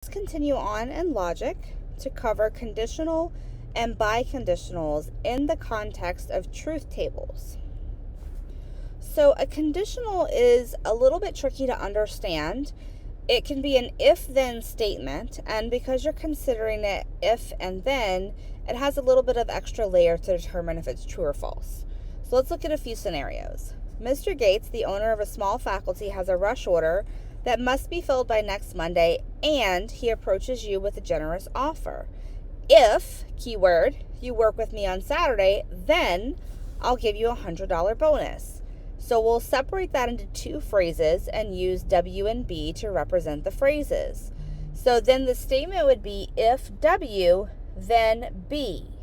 Let's continue on in logic to cover conditional and biconditionals in the context of truth tables. So a conditional is a little bit tricky to understand. It can be an if-then statement, and because you're considering it if and then, it has a little bit of extra layer to determine if it's true or false. So let's look at a few scenarios. Mr. Gates, the owner of a small faculty, has a rush order that must be filled by next Monday, and he approaches you with a generous offer. If, keyword, you work with me on Saturday, then I'll give you a $100 bonus. So we'll separate that into two phrases and use W and B to represent the phrases. So then the statement would be if W, then B.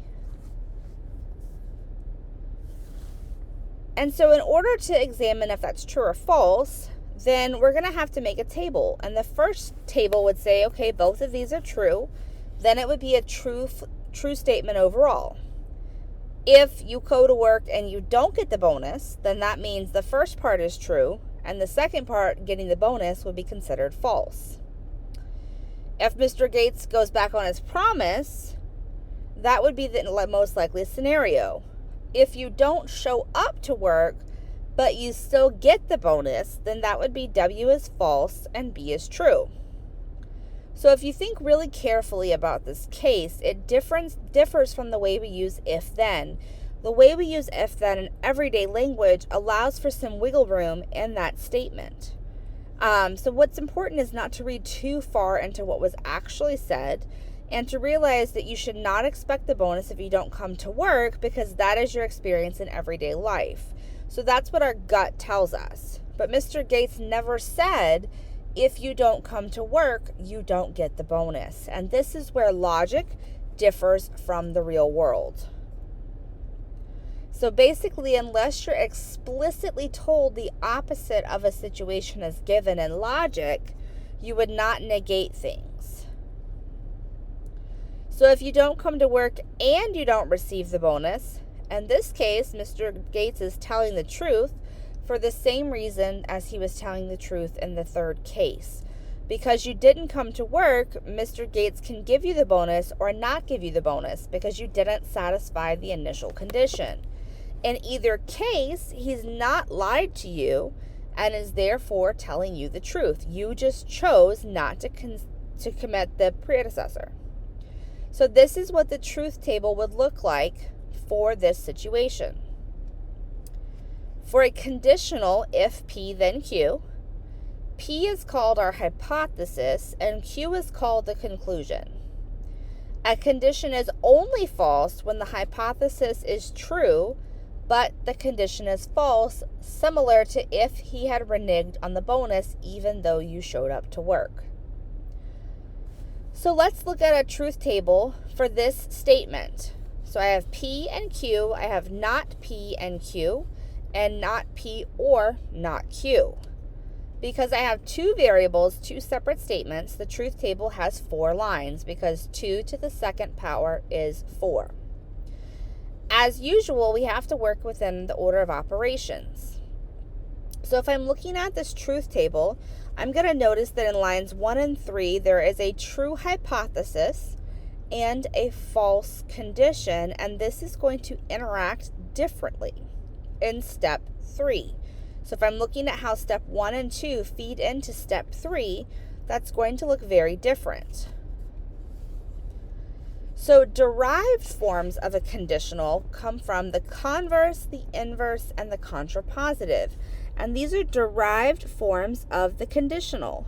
And so in order to examine if that's true or false, then we're going to have to make a table. And the first table would say, okay, both of these are true. Then it would be a true statement overall. If you go to work and you don't get the bonus, then that means the first part is true, and the second part, getting the bonus, would be considered false. If Mr. Gates goes back on his promise, that would be the most likely scenario. If you don't show up to work, but you still get the bonus, then that would be W is false and B is true. So if you think really carefully about this case, it differs from the way we use if-then. The way we use if-then in everyday language allows for some wiggle room in that statement. So what's important is not to read too far into what was actually said, and to realize that you should not expect the bonus if you don't come to work, because that is your experience in everyday life. So that's what our gut tells us. But Mr. Gates never said, if you don't come to work, you don't get the bonus. And this is where logic differs from the real world. So basically, unless you're explicitly told the opposite of a situation is given in logic, you would not negate things. So if you don't come to work and you don't receive the bonus, in this case, Mr. Gates is telling the truth for the same reason as he was telling the truth in the third case. Because you didn't come to work, Mr. Gates can give you the bonus or not give you the bonus because you didn't satisfy the initial condition. In either case, he's not lied to you and is therefore telling you the truth. You just chose not to commit the predecessor. So this is what the truth table would look like for this situation. For a conditional if P then Q, P is called our hypothesis and Q is called the conclusion. A condition is only false when the hypothesis is true, but the condition is false, similar to if he had reneged on the bonus even though you showed up to work. So let's look at a truth table for this statement. So I have P and Q, I have not P and Q, and not P or not Q. Because I have two variables, two separate statements, the truth table has 4 lines because 2 to the second power is 4. As usual, we have to work within the order of operations. So if I'm looking at this truth table, I'm going to notice that in lines 1 and 3, there is a true hypothesis and a false condition, and this is going to interact differently in step 3. So if I'm looking at how step 1 and 2 feed into step 3, that's going to look very different. So derived forms of a conditional come from the converse, the inverse, and the contrapositive. And these are derived forms of the conditional.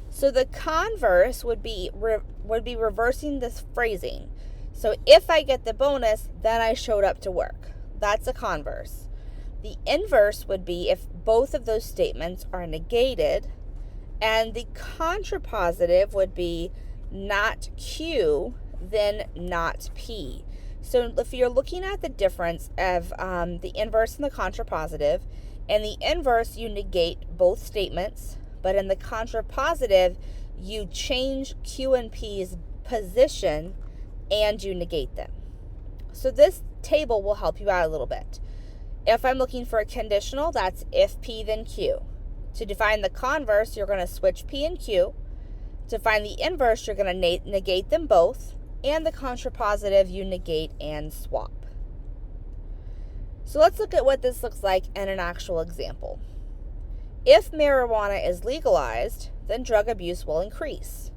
So the converse would be reversing this phrasing. So if I get the bonus, then I showed up to work. That's a converse. The inverse would be if both of those statements are negated. And the contrapositive would be not Q, then not P. So if you're looking at the difference of the inverse and the contrapositive, in the inverse you negate both statements, but in the contrapositive you change Q and P's position and you negate them. So this table will help you out a little bit. If I'm looking for a conditional, that's if P then Q. To define the converse, you're going to switch P and Q. To find the inverse, you're going to negate them both, and the contrapositive, you negate and swap. So let's look at what this looks like in an actual example. If marijuana is legalized, then drug abuse will increase.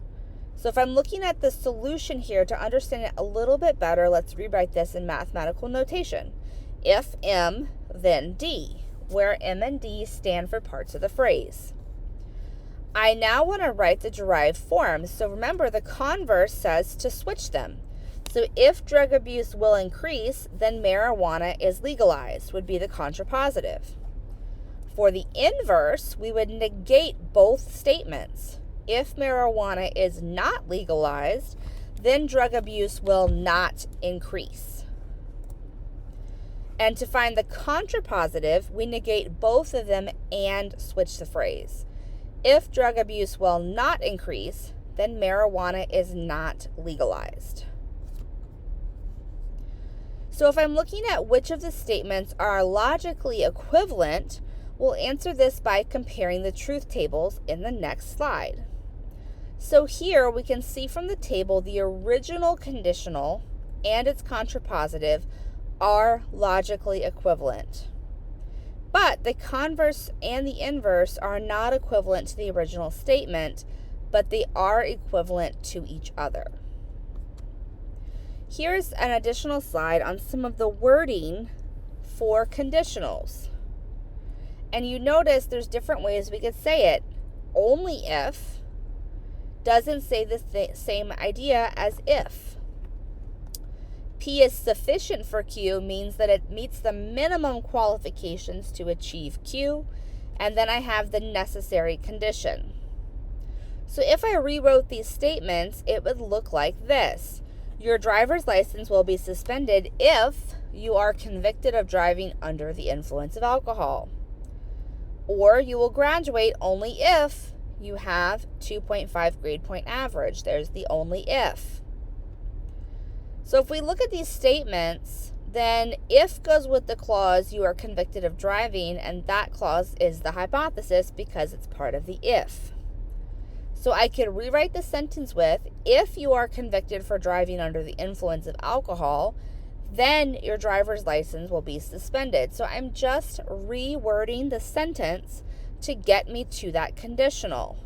So if I'm looking at the solution here to understand it a little bit better, let's rewrite this in mathematical notation. If M, then D, where M and D stand for parts of the phrase. I now want to write the derived form. So remember, the converse says to switch them. So if drug abuse will increase, then marijuana is legalized, would be the contrapositive. For the inverse, we would negate both statements. If marijuana is not legalized, then drug abuse will not increase. And to find the contrapositive, we negate both of them and switch the phrase. If drug abuse will not increase, then marijuana is not legalized. So if I'm looking at which of the statements are logically equivalent, we'll answer this by comparing the truth tables in the next slide. So here we can see from the table the original conditional and its contrapositive are logically equivalent. But the converse and the inverse are not equivalent to the original statement, but they are equivalent to each other. Here's an additional slide on some of the wording for conditionals. And you notice there's different ways we could say it. Only if doesn't say the same idea as if. P is sufficient for Q means that it meets the minimum qualifications to achieve Q, and then I have the necessary condition. So if I rewrote these statements, it would look like this. Your driver's license will be suspended if you are convicted of driving under the influence of alcohol. Or you will graduate only if you have 2.5 grade point average. There's the only if. So if we look at these statements, then if goes with the clause you are convicted of driving, and that clause is the hypothesis because it's part of the if. So I could rewrite the sentence with, if you are convicted for driving under the influence of alcohol, then your driver's license will be suspended. So I'm just rewording the sentence to get me to that conditional.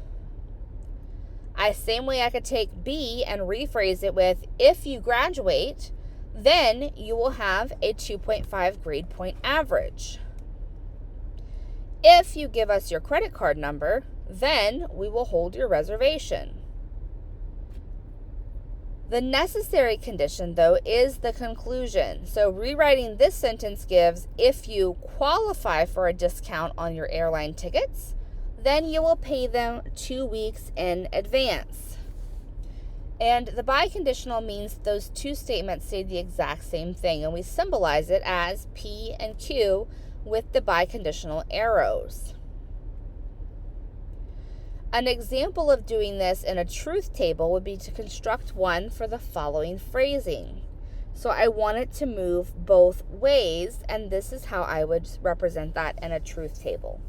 Same way I could take B and rephrase it with, if you graduate, then you will have a 2.5 grade point average. If you give us your credit card number, then we will hold your reservation. The necessary condition, though, is the conclusion. So rewriting this sentence gives, if you qualify for a discount on your airline tickets, then you will pay them 2 weeks in advance. And the biconditional means those two statements say the exact same thing, and we symbolize it as P and Q with the biconditional arrows. An example of doing this in a truth table would be to construct one for the following phrasing. So I want it to move both ways, and this is how I would represent that in a truth table.